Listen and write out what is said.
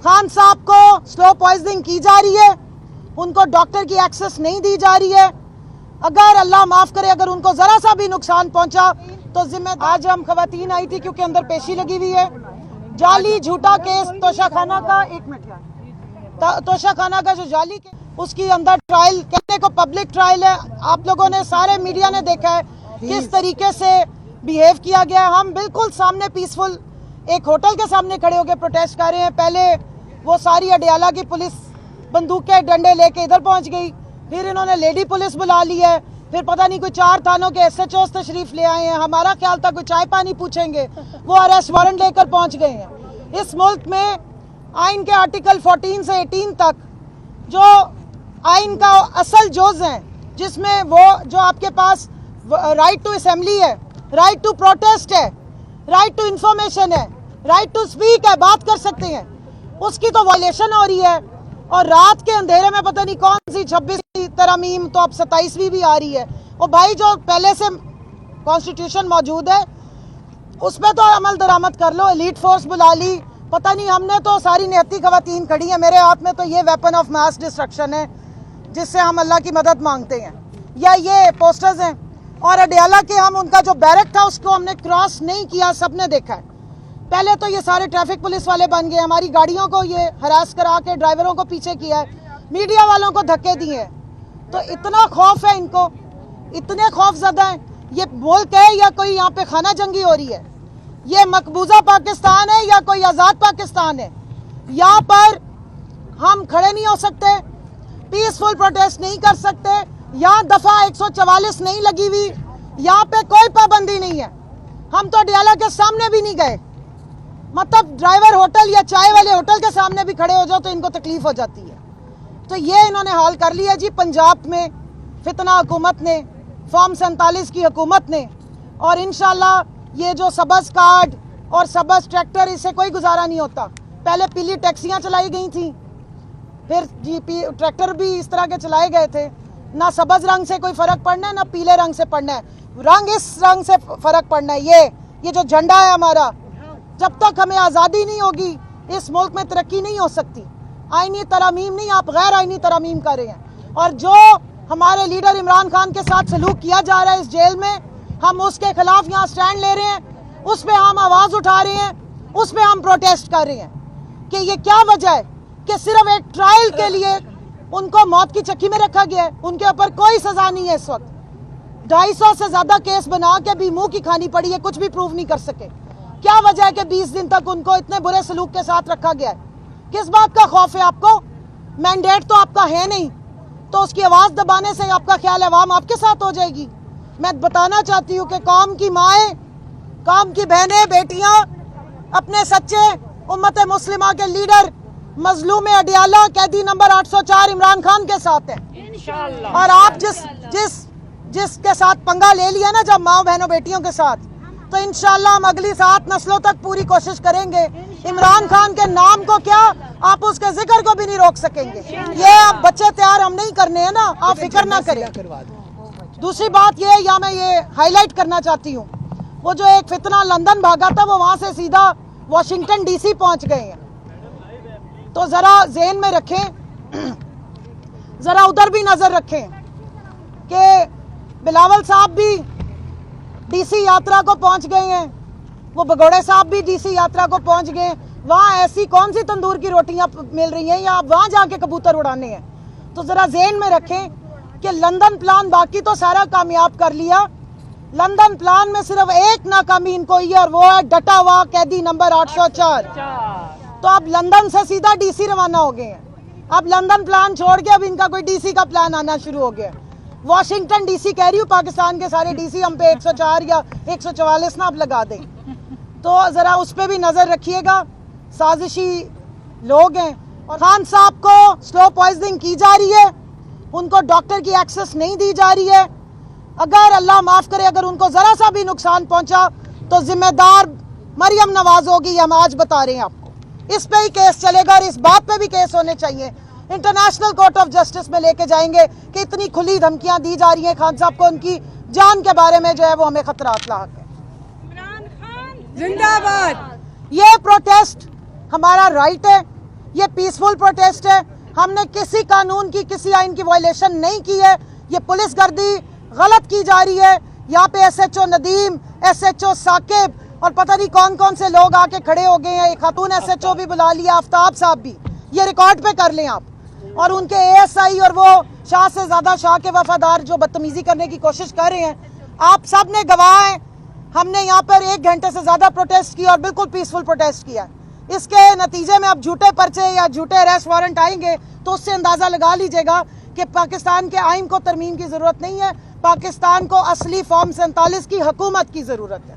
खान साहब को slow poisoning की जा रही है, उनको डॉक्टर की एक्सेस नहीं दी जा रही है। अगर अल्लाह माफ करे अगर उनको जरा सा भी नुकसान पहुंचा तो जिम्मेदार। आज हम खवातीन आई थी क्योंकि अंदर पेशी लगी हुई है। जाली झूठा केस तोशाखाना का, एक मिनट यार, तोशाखाना का जो जाली केस, उसकी अंदर ट्रायल कहने को पब्लिक ट्रायल है। आप लोगों ने, सारे मीडिया ने देखा है किस तरीके से बिहेव किया गया। हम बिल्कुल सामने पीसफुल एक होटल के सामने खड़े होकर प्रोटेस्ट कर रहे हैं। पहले वो सारी अडियाला की पुलिस बंदूक के डंडे लेके इधर पहुंच गई, फिर इन्होंने लेडी पुलिस बुला ली है, फिर पता नहीं कोई 4 थानों के SHOs तशरीफ ले आए हैं। हमारा ख्याल था कोई चाय पानी पूछेंगे, वो अरेस्ट वारंट लेकर पहुंच गए हैं। इस मुल्क में आइन के आर्टिकल 14 से 18 तक जो आइन का असल जोज हैं, जिसमें वो जो आपके पास राइट टू असेंबली है, राइट टू प्रोटेस्ट है, राइट टू इंफॉर्मेशन है, राइट टू स्पीक है, बात कर सकते हैं, उसकी तो वायलेशन हो रही है। और रात के अंधेरे में पता नहीं कौन सी 26वीं तरमीम, तो अब 27वीं भी आ रही है। और भाई जो पहले से कॉन्स्टिट्यूशन मौजूद है उस पर तो अमल दरामद कर लो, एलीट फोर्स बुला ली, पता नहीं। हमने तो सारी निहत्ती खवातीन खड़ी है, मेरे हाथ में तो ये वेपन ऑफ मास डिस्ट्रक्शन है जिससे हम अल्लाह की मदद मांगते हैं, या ये पोस्टर्स हैं। और अडियाला के हम उनका जो बैरक था उसको हमने क्रॉस नहीं किया, सबने देखा है। पहले तो ये सारे ट्रैफिक पुलिस वाले बन गए, हमारी गाड़ियों को ये हरास करा के ड्राइवरों को पीछे किया है, मीडिया वालों को धक्के दिए हैं। तो इतना खौफ है इनको, इतने खौफजदा हैं। ये मुल्क है या कोई यहाँ पे खाना जंगी हो रही है? ये मकबूजा पाकिस्तान है या कोई आज़ाद पाकिस्तान है? यहाँ पर हम खड़े नहीं हो सकते, पीसफुल प्रोटेस्ट नहीं कर सकते, यहाँ दफा 144 नहीं लगी हुई, यहाँ पे कोई पाबंदी नहीं है। हम तो अडियाला के सामने भी नहीं गए, मतलब ड्राइवर होटल या चाय वाले होटल के सामने भी खड़े हो जाओ तो इनको तकलीफ हो जाती है। तो ये इन्होंने हाल कर लिया जी पंजाब में फितना हुकूमत ने, फॉर्म 47 की हुकूमत ने। और इंशाल्लाह ये जो सबज कार्ड और सबज ट्रैक्टर, इससे कोई गुजारा नहीं होता। पहले पीली टैक्सियां चलाई गई थी, फिर जीपी ट्रैक्टर भी इस तरह के चलाए गए थे। ना सबज रंग से कोई फर्क पड़ना है, ना पीले रंग से पड़ना है, रंग इस रंग से फर्क पड़ना है। ये जो झंडा है हमारा, जब तक हमें आज़ादी नहीं होगी इस मुल्क में तरक्की नहीं हो सकती। आईनी तरमीम नहीं, आप गैर आईनी तरमीम कर रहे हैं। और जो हमारे लीडर इमरान खान के साथ सलूक किया जा रहा है इस जेल में, हम उसके खिलाफ यहाँ स्टैंड ले रहे हैं, उस पर हम आवाज़ उठा रहे हैं, उस पर हम प्रोटेस्ट कर रहे हैं कि ये क्या वजह है कि सिर्फ एक ट्रायल के लिए उनको मौत की चक्की में रखा गया है। उनके ऊपर कोई सजा नहीं है इस वक्त। 250 से ज़्यादा केस बना के भी मुँह की खानी पड़ी है, कुछ भी प्रूव नहीं कर सके। क्या वजह है कि 20 दिन तक उनको इतने बुरे सलूक के साथ रखा गया है? किस बात का खौफ है आपको? मैंडेट तो आपका है नहीं, तो उसकी आवाज़ दबाने से आपका ख्याल अवाम आपके साथ हो जाएगी। मैं बताना चाहती हूँ कि कौम की माएँ, कौम की बहनें, बेटियाँ अपने सच्चे उम्मत मुस्लिमा के लीडर मजलूम अडियाला कैदी नंबर 804 इमरान खान के साथ है। और आप जिसके साथ पंगा ले लिया ना जब माओ बहनों बेटियों के साथ, तो इंशाल्लाह हम अगली 7 नस्लों तक पूरी कोशिश करेंगे। इमरान खान के नाम को क्या, आप उसके जिक्र को भी नहीं रोक सकेंगे। ये आप बच्चे तैयार हम नहीं करने हैं ना, आप फिक्र ना करें। दूसरी बात ये, या मैं ये हाईलाइट करना चाहती हूँ, वो जो एक फितना लंदन भागा था वो वहां से सीधा वाशिंगटन DC पहुंच गए हैं। तो जरा ज़हन में रखें, जरा उधर भी नजर रखें कि बिलावल साहब भी DC यात्रा को पहुंच गए हैं, वो भगोड़े साहब भी DC यात्रा को पहुंच गए। वहाँ ऐसी कौन सी तंदूर की रोटियां मिल रही हैं या आप वहाँ जाके कबूतर उड़ाने हैं? तो जरा ज़हन में रखें कि लंदन प्लान बाकी तो सारा कामयाब कर लिया, लंदन प्लान में सिर्फ एक नाकामी इनको हुई और वो है डटा हुआ कैदी नंबर 804। तो अब लंदन से सीधा DC रवाना हो गए हैं। अब लंदन प्लान छोड़ के अब इनका कोई DC का प्लान आना शुरू हो गया। वाशिंगटन DC कह रही हूँ, पाकिस्तान के सारे DC हम पे 104 या 144 ना अब लगा दें। तो जरा उस पर भी नजर रखिएगा, साजिशी लोग हैं। और खान साहब को स्लो पॉइजनिंग की जा रही है, उनको डॉक्टर की एक्सेस नहीं दी जा रही है। अगर अल्लाह माफ करे अगर उनको जरा सा भी नुकसान पहुंचा तो जिम्मेदार मरियम नवाज होगी, हम आज बता रहे हैं आपको। इस पे ही केस चलेगा और इस बात पे भी केस होने चाहिए। इंटरनेशनल कोर्ट ऑफ जस्टिस में लेके जाएंगे कि इतनी खुली धमकियां दी जा रही हैं खान साहब को, उनकी जान के बारे में जो है वो हमें खतरात लाक है। इमरान खान जिंदाबाद। ये प्रोटेस्ट हमारा राइट है, یہ پیسفل پروٹیسٹ ہے. ہم نے کسی قانون کی کسی آئین کی وائلیشن نہیں کی ہے. یہ پولیس گردی غلط کی جا رہی ہے. یہاں پہ S H O Nadeem, S H O Saqib اور پتہ نہیں کون کون سے لوگ آ کے کھڑے ہو گئے ہیں. ایک خاتون ایس ایچ او بھی بلا لیا, آفتاب صاحب بھی. یہ ریکارڈ پہ کر لیں آپ. اور ان کے اے ایس آئی اور وہ شاہ سے زیادہ شاہ کے وفادار جو بدتمیزی کرنے کی کوشش کر رہے ہیں, آپ سب نے گواہ ہیں. ہم نے یہاں پر 1 گھنٹے سے زیادہ پروٹیسٹ کیا اور بالکل پیسفل پروٹیسٹ کیا. اس کے نتیجے میں اب جھوٹے پرچے یا جھوٹے اریسٹ وارنٹ آئیں گے تو اس سے اندازہ لگا لیجئے گا کہ پاکستان کے آئین کو ترمیم کی ضرورت نہیں ہے. پاکستان کو اصلی فارم 47 کی حکومت کی ضرورت ہے.